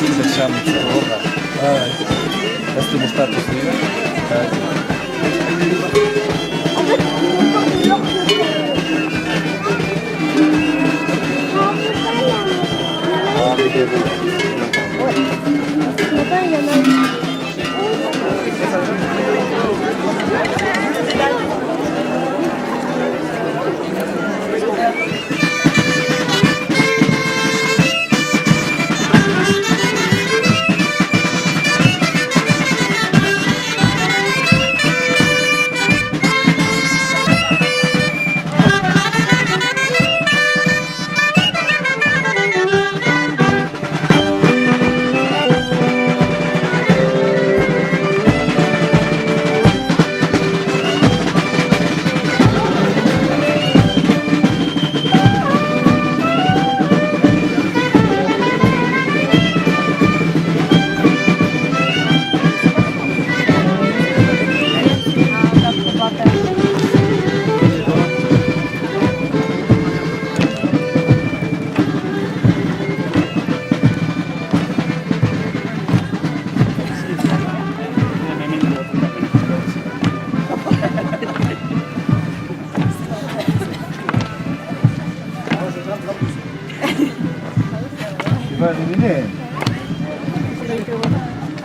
lasciamo il sopra. Questo mostrato prima.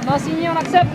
Non, signé, on accepte.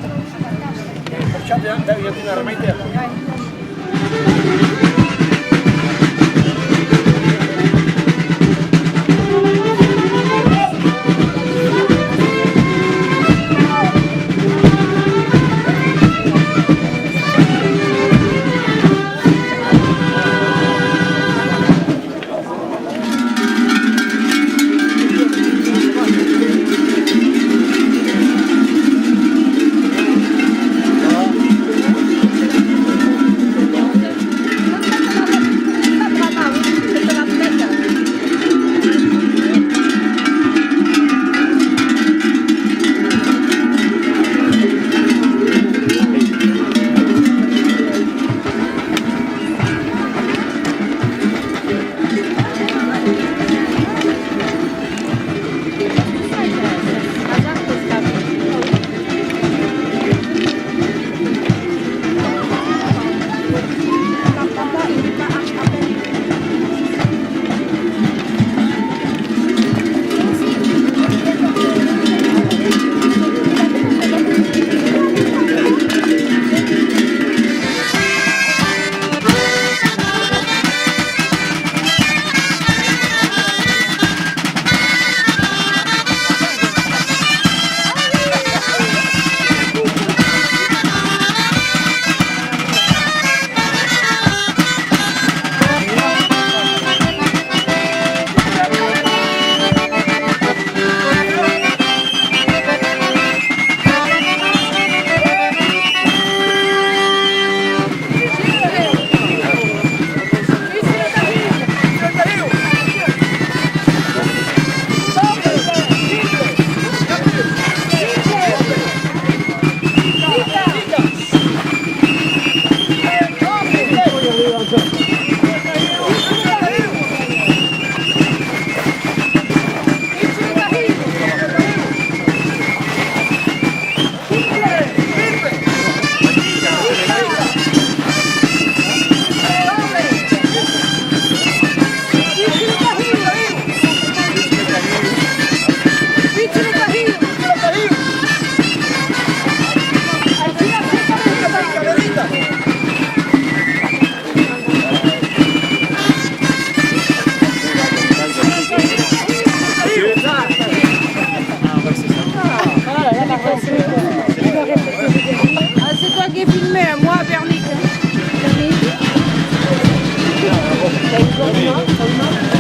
C'est toi qui es filmé, moi, Bernic.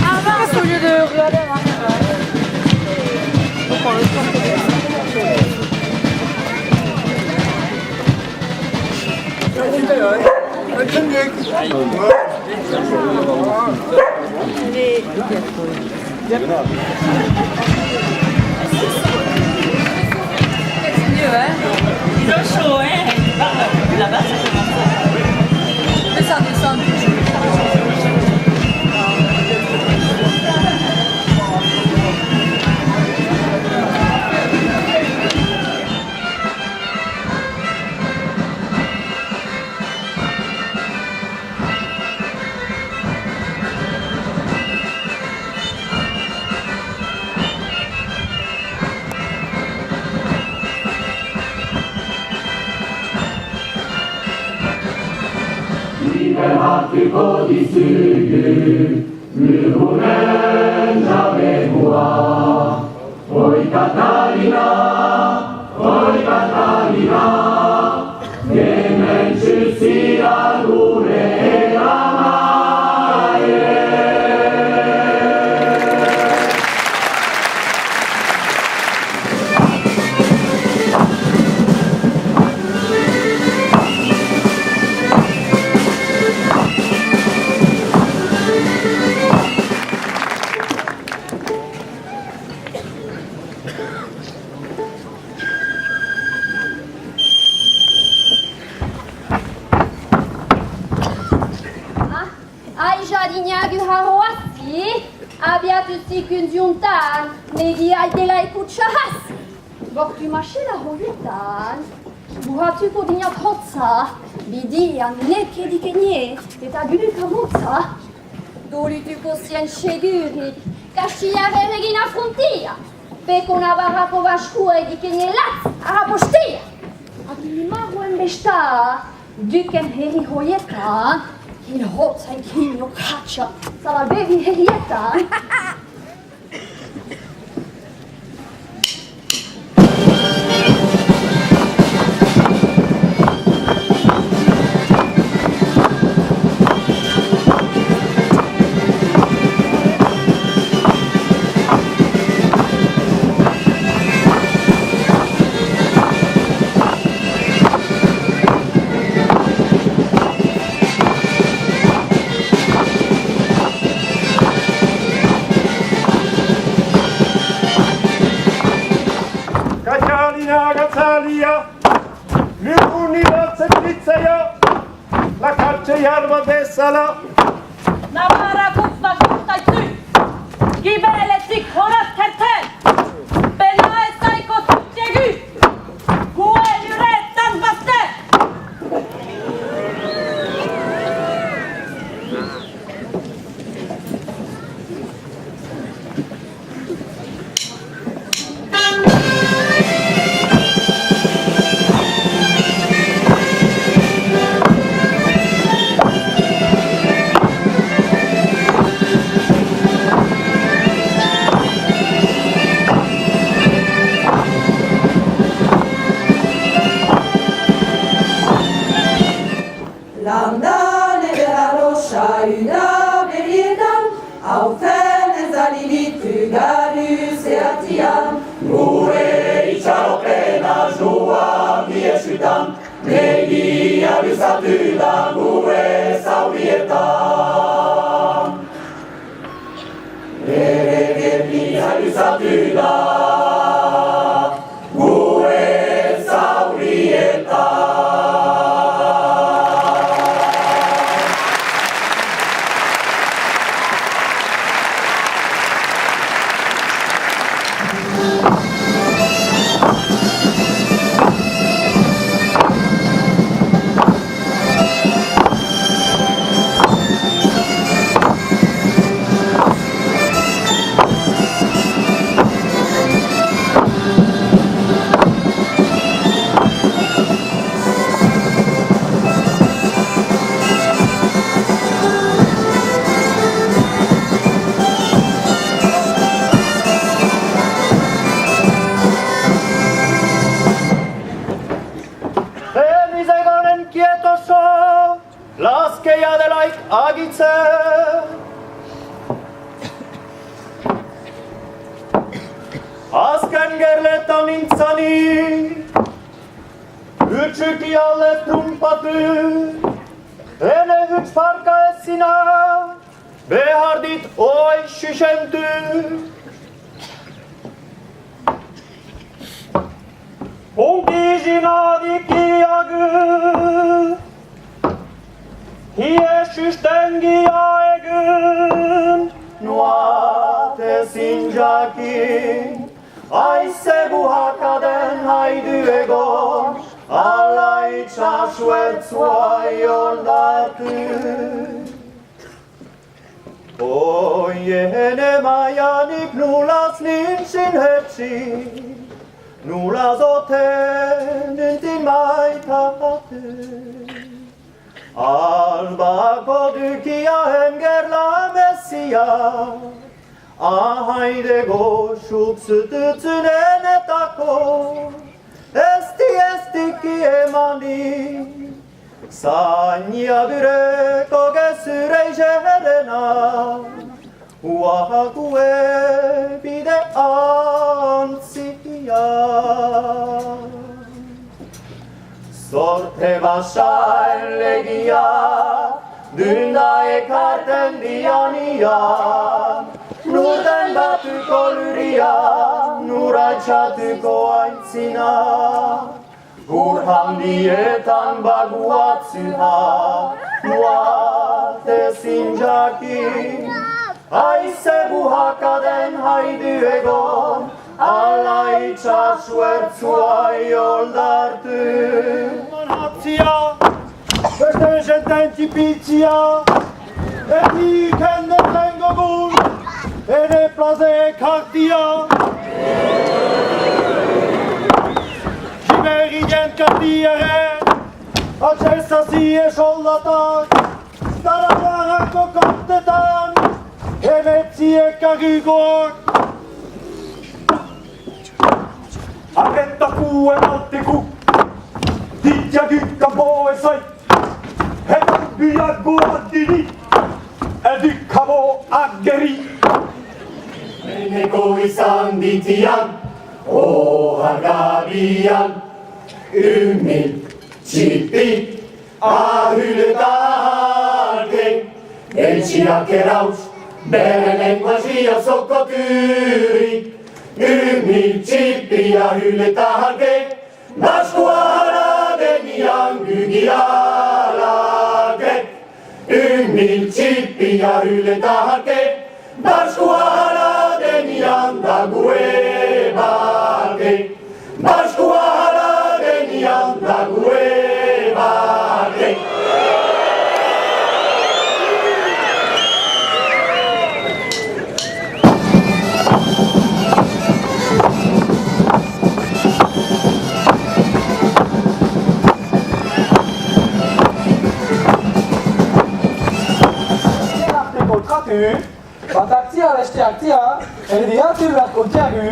Ah mince, au lieu de regarder là. C'est mieux, hein? Ils ont chaud, hein? Là-bas, ça commence. Mais ça descend. Bukatuko dizugu, Nugunen jabegua. Oi Katarina, hemen txuzia gure eramaie. Aijadiniagu haroasi, abiatusi kunjuntan, negi aidela ikutsahas. Bortu machela hoietan, buhatuko dinat hotza, bidian nekedikenie, eta guluka motza. Dolituko zien segurik, kashiare regina frontia, peko navarrako baskua edikenie latz, arapostia. Agilimaruen besta, duken heri hoietan, il hot en kinyo kacha, sala bevi herieta. Gazzalia, l'università, la calce jarva dessala. Navara kutva kuttaitu, kibele tikhorat kertel, benae saiko tuttegu, huelyretan vaste. Landan edera rosa una berietan, hauzen ez alilitu garu zeatian. Gure itxaropena joan biesutan, negia luzatu da gure zaurietan. Ere gernia luzatu da gure zaurietan. Laskeia delaik agitze. Azken gerletan nintzani, ütsuki alle trumpatu, ene üts farka ezina, behar dit oi süsentu. Punkizina dikiagu, Hiesüstengia egun, nuate sinjakin, aize buhakaden haidu egon, ala itxasuetzua joldatu. Oiene maianik nulaz nintsin hetsi, nulaz oten nintin maitatu. Alba kodukia hengerla messia. Haide goshuk sütütünen etako. Esti kiemani. Sanya büre koge sürey jerena. Uahakue bide ansia. Sorte başa elegia, dünda ekarten diania. Nurden batuko lyria, nuraitzatuko aintzina. Urhandietan baguatzuha, nuate zinjakin. Aize buhakaden haidu egon, ala itxasuertzua ioldartu. Manazia, beste jenten tipitzia, eti kendeten gogun, ere plaze kartia. Jiberien kartiere, atxezazi esoldatak, darabarako kontetan, emetziek agikoak. Agentaku emalteku, ditjagikka poesai. Hetan byago addini, edikabo aggeri. Meneko izan ditian, ohargabian, ymil, txipi, ahyltarken. Eltsiak eraus, bere lenguasia sokotyri. Ymil, txipi, ahyltarken. Naskua haradenian gygialake. Ymil, txipi, ahyltarken. Naskua haradenian daguebake. Naskua haradenian daguebake. Bataktia beste aktia, erdiatu beharko tiagu.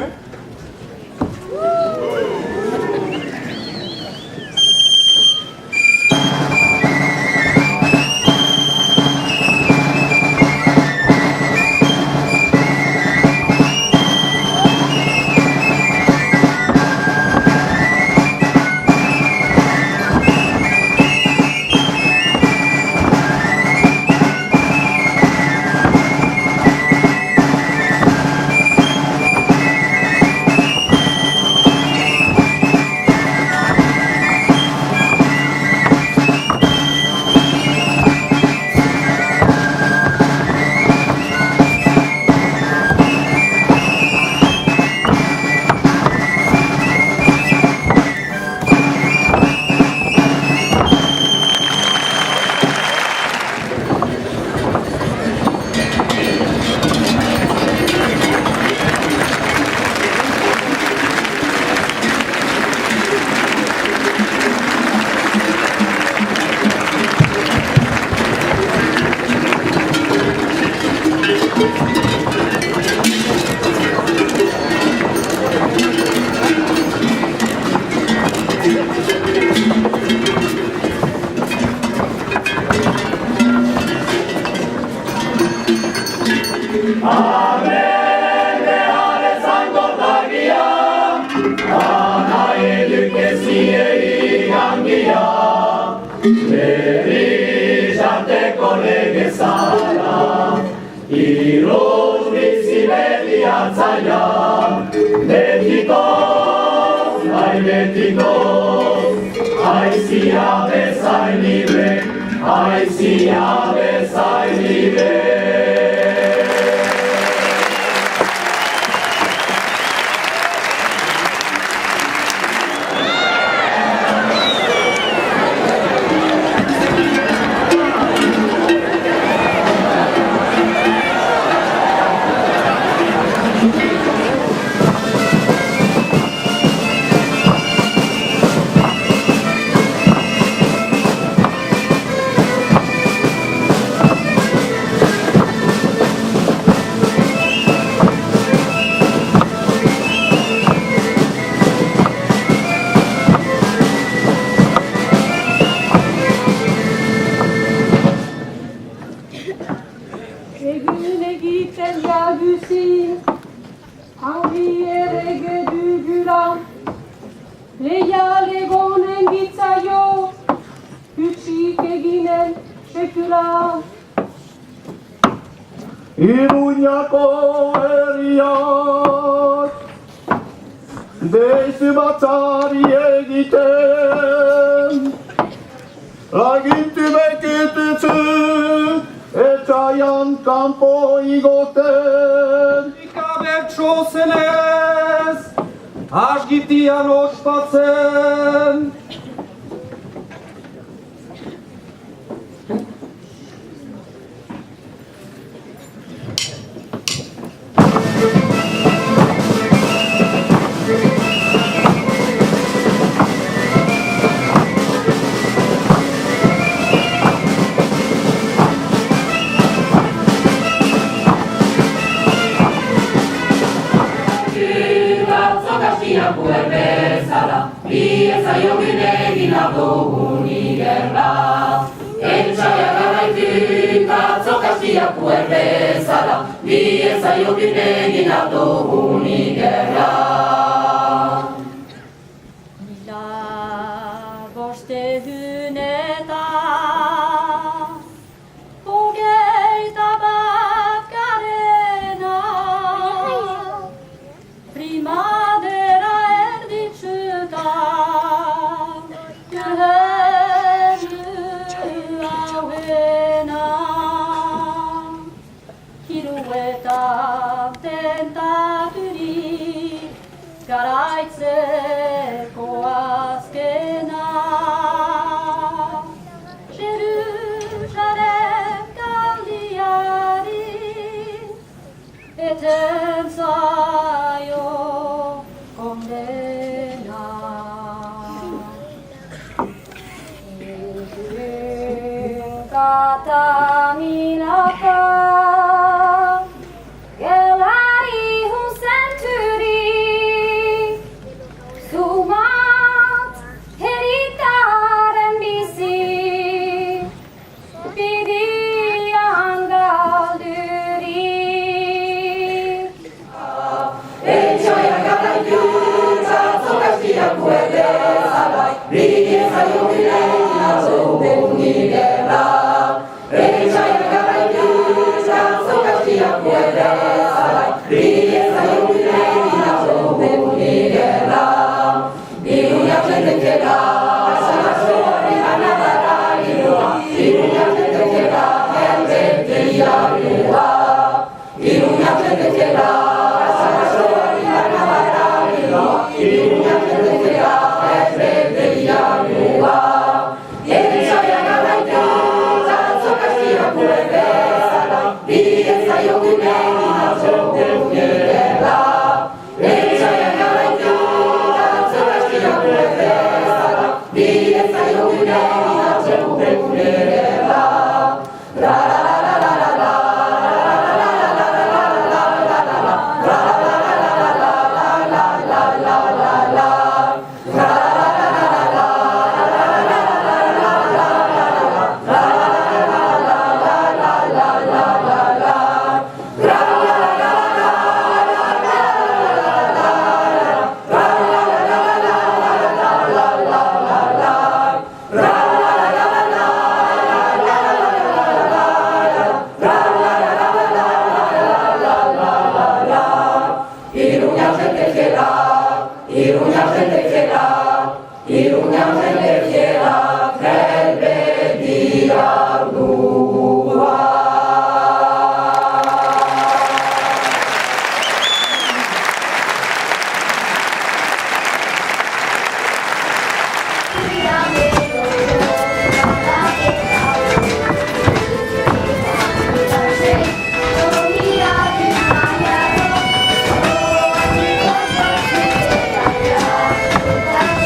Leia legonen gitzaio, hutsik eginen sekula. Iruñako herriak deizu batzari egiten, lagintu bekituzu etxaian kanpo igoten. Ikabetxo zenez, asgitian ospatzen. Garaitzeko azkena Jeruzalem kaldiari eten zaio kondena Kataminaka gelari husenturi Sumat heritaren bizi bidian galduri Etxoia garaitu eta zokastiak guerde zabai Bide zaio bideina zaudeuni gerra Etxoia garaitu eta zokastiak guerde zabai Bide zaio bideina zaudeuni gerra Iruña zentekera, asagazoari ganadara giroa Iruña zentekera, erbeteia giroa Iruña zentekera, asagazoari ganadara giroa Iruña zentekera, erbeteia giroa Etxoia garaitu, zatzo kastiak guerde zara Bide zaio gunein atzoteuni gerra Etxoia garaitu, Bide zaio gunein atzoteuni gerra Iruña zentekera, erbedia ardua Thank you.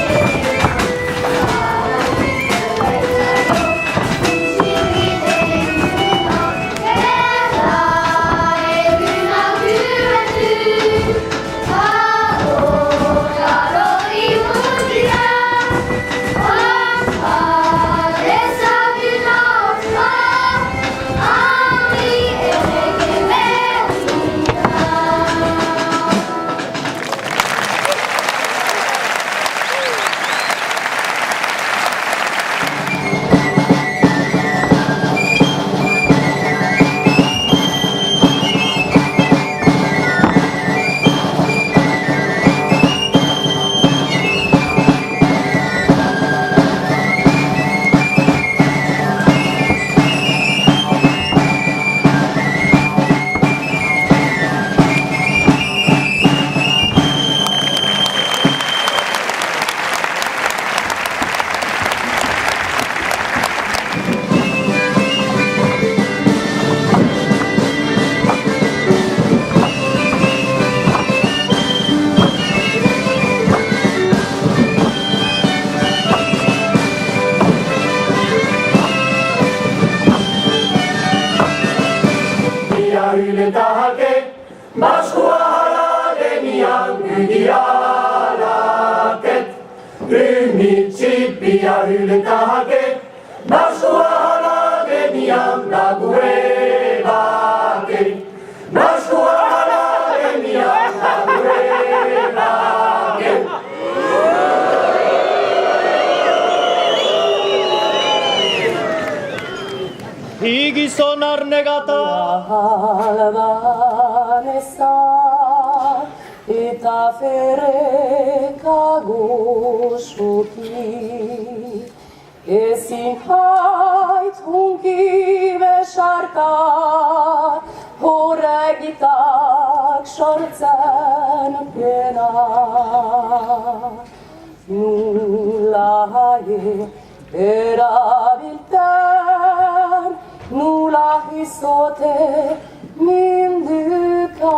txipia hületake, Baskua hala genian da gure bake. Baskua hala genian da gure bake. Igizon arnegata Albaneza eta ferreka gozoki ezin hait hunki besarka horregitak sortzen pena nula haie erabilten nula izote minduka.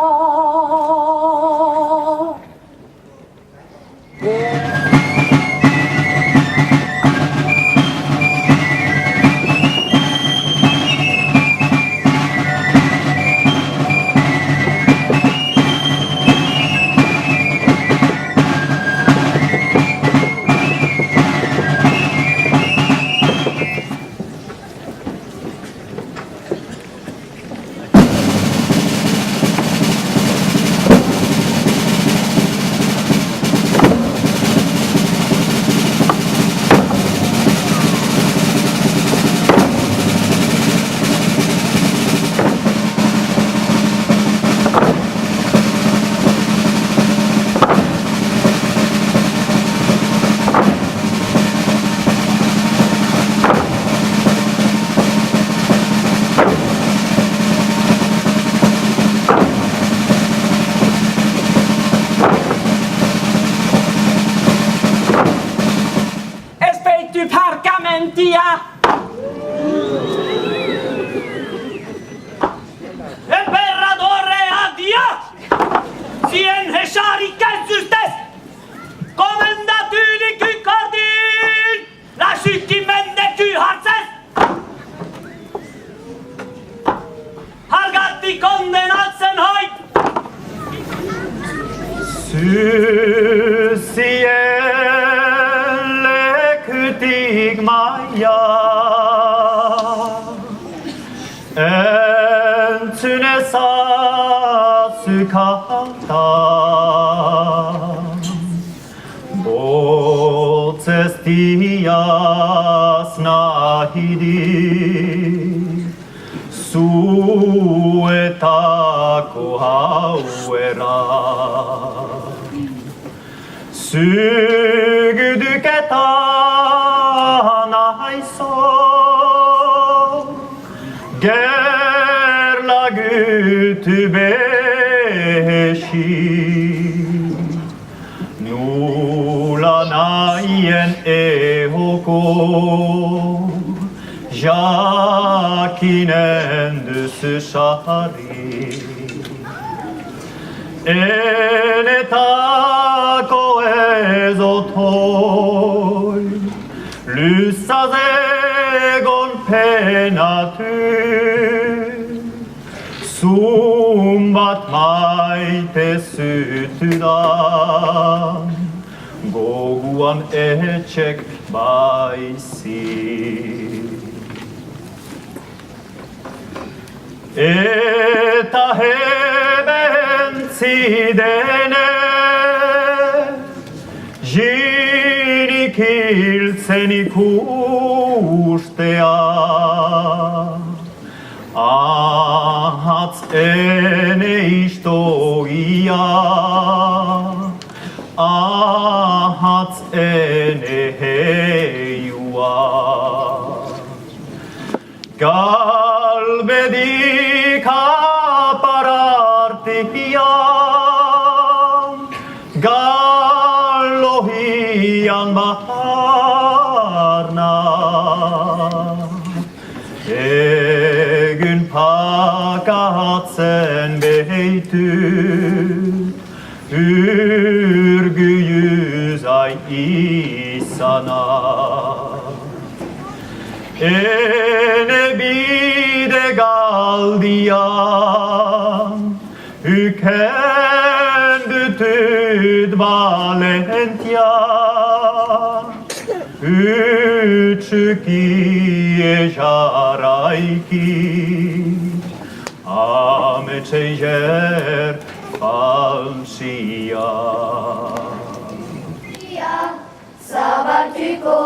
Emperadore addia! Sien hesari käsystes! Komendatyni kykardin! Läsykimenne kyhartses! Hargatti kondenatsen hoit! Sysielle kytig maja Entsyne sykata Botsestias nahidi Suetako hauera Sygdyketa naiso Gerla gytybeshi Nulla naien ehoko Jakinen dysshari Enetako ezotoi Lyssasegon penatu Sumbat maite sytydan Goguan etsek baisi Eta heven sidene Jini kiltseni kustea Ahats ene istoia Ahats ene heiua Galvedi kaparartihian Gallohian maharna Egyn pakatsen beity Yrgyjys ai isana Ene bide galdian Ykendytyd valentia ki jaraiki ametsejer falsia. Zabatuko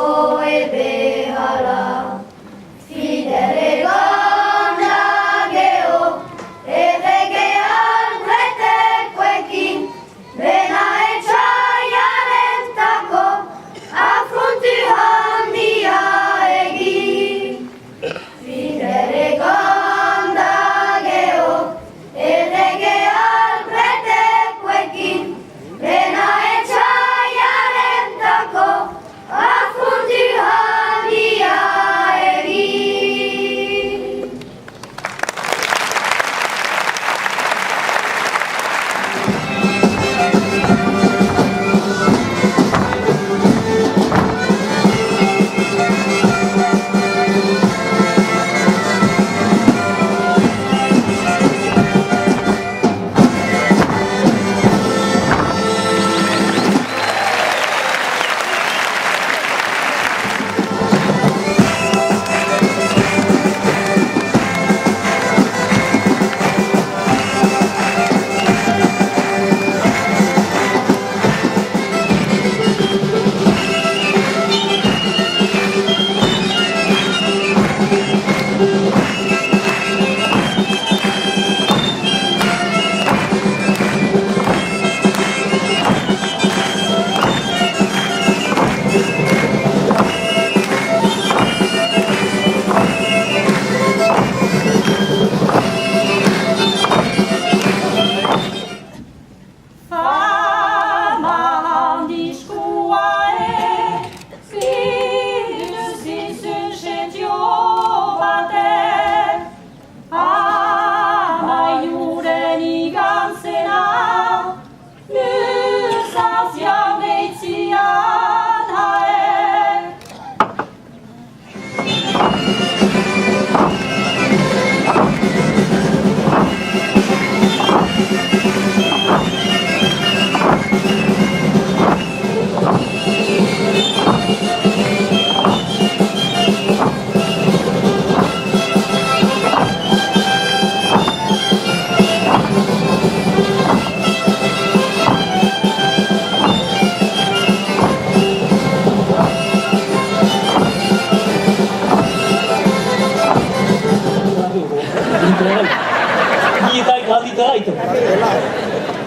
ebehala, fidele gonda geo, edegean gretekoekin, bena etxaiaren tako, afrontu handia egin. Fidele gonda geo, edegean gretekoekin, bena etxaiaren tako, afrontu handia egin.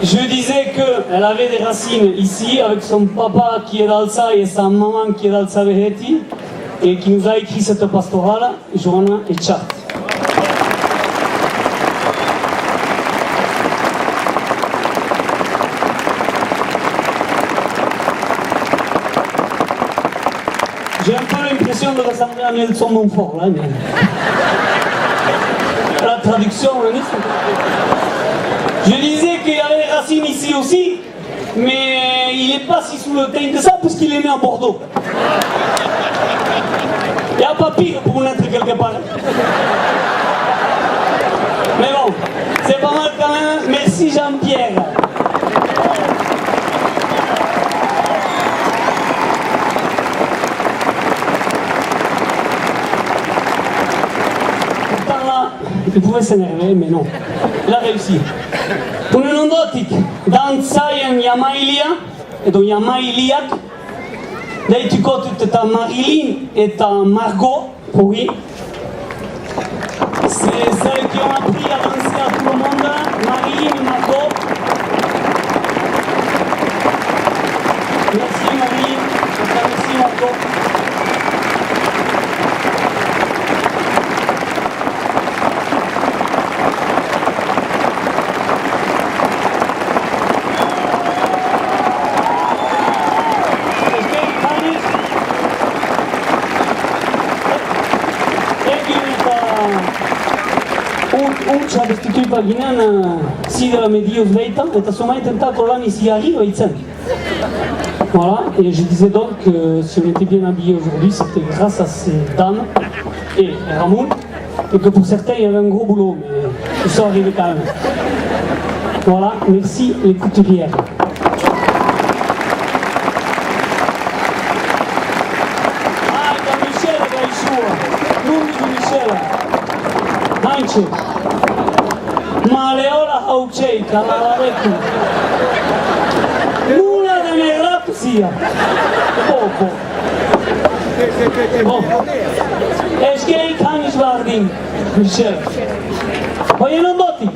Je disais qu'elle avait des racines ici avec son papa qui est d'Alsace et sa maman qui est d'Alsace-Beheti et qui nous a écrit cette pastorale, Johanna et Tchat. J'ai un peu l'impression de ressembler à Nelson Montfort là, mais la traduction, je disais qu'il y avait des racines ici aussi, mais il n'est pas si sous le teint que ça parce qu'il est né à Bordeaux. Il n'y a pas pire pour naître quelque part. Mais bon, c'est pas mal quand même. Merci Jean-Pierre. Il pouvait s'énerver, mais non. Il a réussi. Un aneddotic, danzaien Yamailia, edo Yamailiak, deituko dut eta Marilyn eta Margot, oui. C'est celles qui ont appris à danser à tout le monde, Marilyn et Margot. Merci Marilyn, merci Margot. Untsa destitui paginean sidera medioz behitan, eta somaiten tako lan iziarri behitzen. Voilà, et je disais donc que si on était bien habillés aujourd'hui, c'était grâce à ces dames et Ramon, et que pour certains il y avait un gros boulot, mais ils sont arrivés quand même. Voilà, merci les couturières. Ah, et Michel, ce? Maleola hauceica, la recu. Nulla de me rapsia. Popo. Eşkeyi kanış vardin. Michel. Pojenom boti.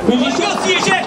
Michel si je